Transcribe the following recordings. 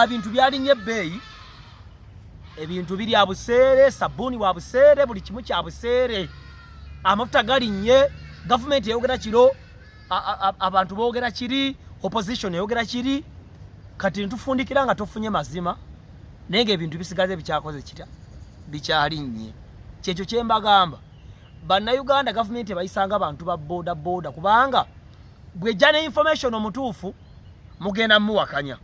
Bintu Birinye Ebbeyi ebintu biri abusere sabuni wa busere buli kimu kya busere amafuta galinye government yogera kiro abantu boogera kiri opposition yogera kiri kati ntufundikira nga tofunye mazima nenge ebintu bisigaze bikyakoze kitya bikyalinye kyekyo kyembagamba banna Uganda government bayisanga abantu ba boda kubanga bwejja ne information omutuufu mugenda muwakanya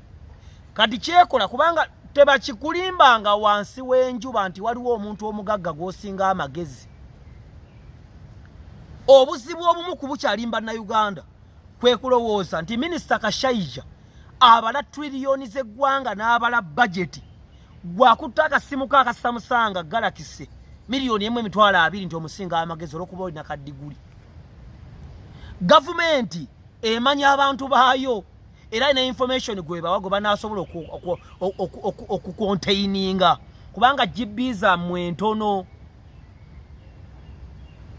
kati kyekola kubanga tebakikulimbanga wansi w'enjuba nti waliwo omuntu omugagga gwosinga amagezi obuzibu obumu ku bukyalimba na Uganda kwe kulowooza nti minisita Kashayija abala trillioni z'eggwanga n'abala budget gwakutta akasimu ka akasamusanga galakise miliyoni 1.2 nti omusinga amagezi olwokuba olina kaddiguli gavumenti emanya abantu baayo era ina information gwe bawago banasobola okucontaininga kubanga jibiza mwentono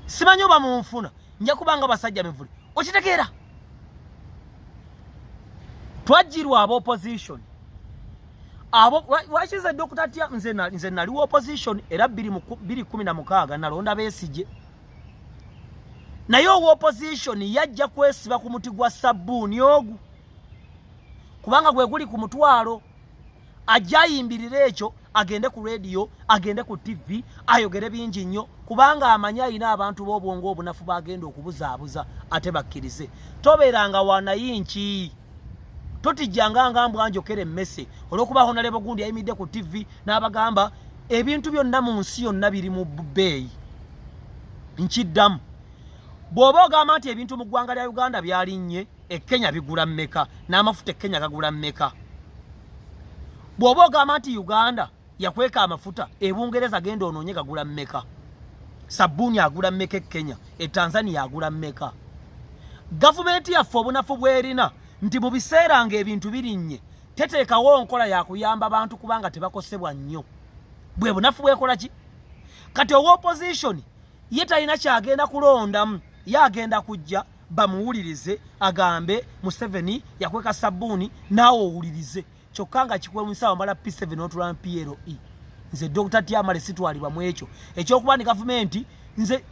simanyo bamunfuna nja kubanga basajja mivule okitegeera twajirwa abo opposition abo wachiza Dr. Tia nze nali opposition era 2016 nalonda Besigye naye opposition yajja kwesiba ku muti gwa sabuni ogu kubanga gwe guli ku mutwalo ajayimbirira ekyo agende ku radio agende ku TV ayogere bingi nnyo kubanga amanya ina abantu b'obwongo obunafu bagenda okubuzaabuza ate bakkirize tobeeranga wanayinki totijjanga ngambwa njokere mmese olwokuba honalebo gundi ayimidde ku TV n'abagamba ebintu byonna mu nsi yonna biri mu bbeeyi nkiddamu bw'oba ogamba nti ebintu mu ggwanga lya Uganda byalinnye Kenya bigula mmeka n'amafuta Kenya gagula mmeka bw'oba ogamba nti Uganda yakweka amafuta Bungereza genda onoonye gagula mmeka sabuni agula mmeka Kenya Tanzania agula mmeka gavumenti yaffe obunafu bwerina nti mu biseera ng'ebintu birinnye teteekawo nkola yakuyamba abantu kubanga tebakosebwa nnyo bwe bunafu bwekola ki kati owa opposition ye talina kyagenda kulondamu yagenda kujja bamuwulirize agambe Museveni yakweka sabuni naawe owulirize kyokka nga kikwemisa wamala P7 otula PLE nze Dr. Tiamale sitwalibwa mu ekyo ekyokuba ni gavumenti nze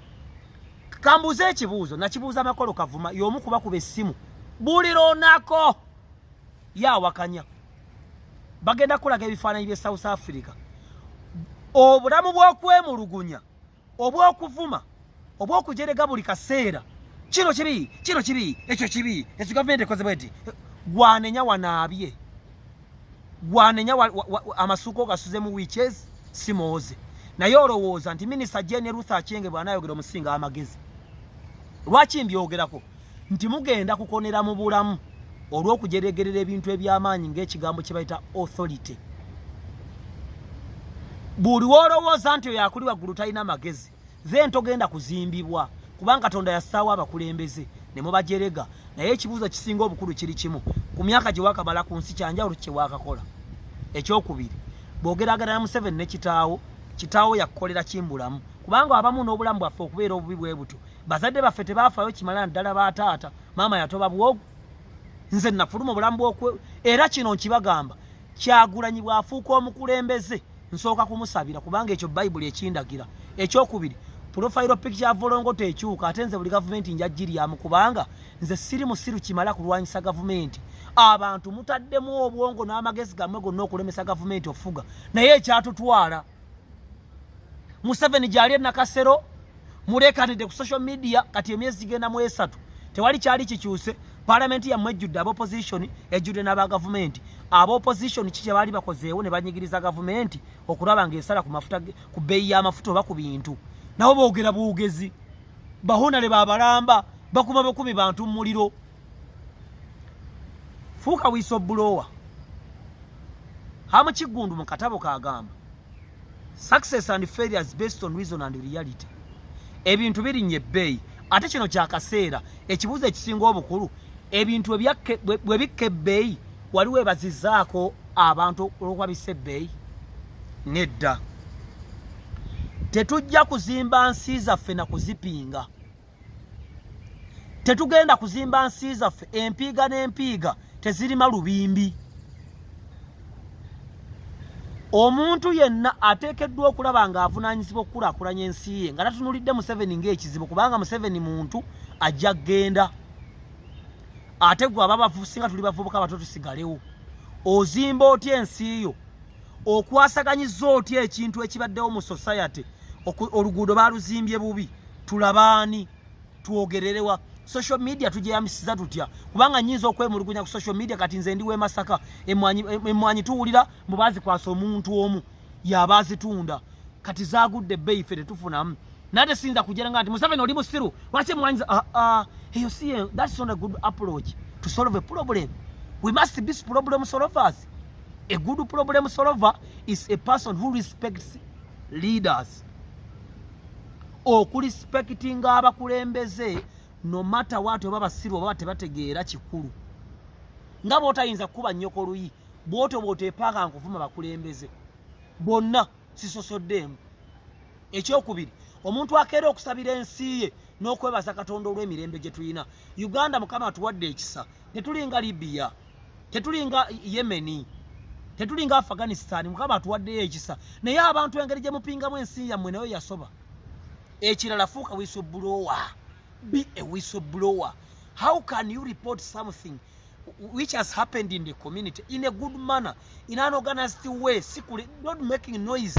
kambuze ekibuuzo nakibuuza amakolo kavuma y'omu kuba kuba essimu bulironako yawakanya bagenda kulaga ebifaananyi bye South Africa obulamu bw'okwemulugunya obw'okuvuma obw'okujerega buli kaseera kino kibi ekyo kibi ekyo gavumenti ekoze bweti gwanenya wanaabye gwanenya amasuko gasuze mu witches simoze naye olowooza nti minisita Jane Ruth Achenge bw'anayogera omusinga amagezi lwaki mbyogerako nti mugenda kukonera mu bulamu olw'okujeregerera ebintu eby'amaanyi ng'ekigambo kye bayita authority buli wolowooza nti oyo akuli waggulu talina magezi then togenda kuzimbibwa kubanga Katonda yassaawo abakulembeze ne mubajerega naye ekibuuzo kisinga obukulu kiri kimu ku myaka gye wakamala ku nsi kyanjawulo kye wakakola ekyokubiri bw'ogeragana na Museveni ne kitaawo yakukolera kimbulamu kubanga abamu n'obulamu bwaffe okubeera obubi bwe buto bazadde baffe tebaafayo kimala ddala baataata maama yatoba bwogu nze nafuluma obulamu bw'okwe era kino nkibagamba Kyagulanyi bw'afuuka omukulembeze nsooka kumusabira kubanga ekyo Bayibuli ekindagira ekyokubiri profile picture volongoto ekyuka ate nze buli gavumenti njagiryamu kubanga nze siri musiru kimala kulwanyisa gavumenti abantu mutaddemu obwongo n'amagezi gammwe gonna okulemesa gavumenti ofuga naye ekyatutwala Museveni gyali nakasero mulekanidde ku social media kati emyezi genda mu 3 tewali kyali kikyuse parliament yammwe ejjudde aba opposition ejjudde n'aba gavumenti aba opposition kiki baali bakozeewo ne banyigiriza gavumenti okulaba ng'esala ku mafuta ku bbeeyi y'amafuta oba ku bintu nabo boogera buugezi bahonale babalamba bakuma bakumi bantu muliro fuuka whistleblower hamu kigundu mu katabo kagamba success and failures based on reason and reality ebintu birinye ebbeeyi ate kino kyakaseera ekibuuzo ekisinga obukulu ebintu bwe bikka ebbeeyi waliwo ebazizaako abantu olwokuba bissa ebbeeyi nedda tetujja kuzimba nsi zaffe na kuzipinga tetugenda kuzimba nsi zaffe empiiga n'empiiga tezirima lubimbi omuntu yenna ateekeddwa okulaba nga avunaanyizibwa okukulaakulanya ensi ye nga tatunulidde Museveni ng'ekizibu kubanga Museveni muntu ajja kgenda ate gwe singa tuli bavubuka bato tusigalewo ozimba otya ensi yo okwasaganyiza otya ekintu ekibaddewo mu society oluguudo baaluzimbye bubi tulabaani twogererewa social media tujeyamisiza tutya kubanga nyinza okwemulugunya ku social media kati nze ndiwe Masaka emwanyi tuwulira mu bazikwasa omuntu omu yabazitunda kati zagudde ebbeyi ffe tetufunamu nate sinza kugera nga nti Museveni oli musiru lwaki emwanyi eyo si that's not a good approach to solve a problem. We must be problem solvers. A good problem solver is a person who respects leaders or respecting abakulembeze no matter what baba siru baba tebategeera kikulu nga botayinza kuba nnyoko luyi bote epaka nkuvuma bakulembeze bonna sisosoddemu. Ekyokubiri omuntu akeera okusabira ensi ye n'okwebaza Katonda olw'emirembe gye tulina. Uganda Mukama atuwadde ekisa, tetulinga Libya, tetulinga Yemeni, tetulinga Afghanistan. Mukama atuwaddeyo ekisa naye abantu engeri gye mupingamu ensi yammwe nayo yasoba. Ekirala fuuka whistleblower. Be a whistleblower. How can you report something which has happened in the community in a good manner, in an organized way, secretly, not making noise?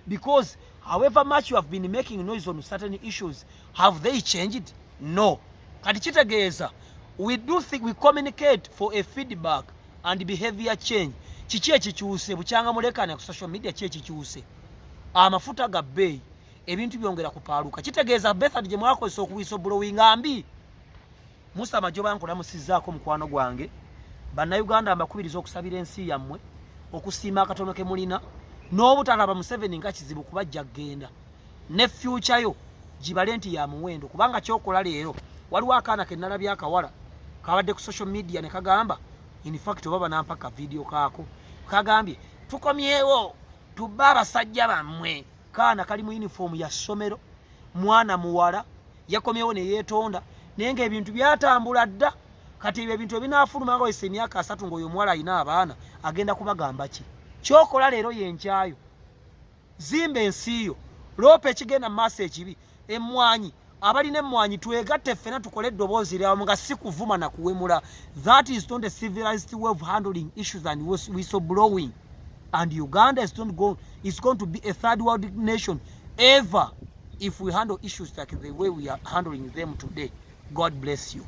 Because however much you have been making noise on certain issues, have they changed? No. Katichitegeeza, we do think we communicate for a feedback and behavior change. Chichi ekikyuse bukyanga mulekane ku social media chichi ekikyuse. Amafuta ga bbeyi, ebintu byongera kupaaluka. Kitegeeza method gye mwakozesa okuwisa blowing ambi. Musa Majoba nkulamusizzaako mukwano gwange. Bannayuganda mbakubiriza okusabira ensi yammwe, okusiima akatono ke mulina, n'obutalaba Museveni nga kizibu kubajja kgenda. Ne future yo gibale nti ya muwendo kubanga kyokola leero waliwo akaana ke nnalabye akawala kabadde ku social media ne kagamba, in fact baba nampaka video kaako kagambye tukomyewo tubba abasajja bammwe. Kaana kali mu uniform ya ssomero, mwana muwala yakomyewo ne yeetonda naye ng'ebintu byatambula dda. Kati ebyo ebintu ebinaafuluma nga wese emyaka 3 ng'oyo omuwala alina abaana agenda kubagamba ki? Kyokola leero yenkyayo, zimba ensi yo, loopa ekigenda mu maaso ekibi. Emmwanyi, abalina emmwanyi twegatte ffena tukole eddoboozi lyawamu nga si kuvuma na kuwemula. That is not a civilized way of handling issues and whistleblowing. And Uganda is going to be a third world nation ever if we handle issues like the way we are handling them today. God bless you.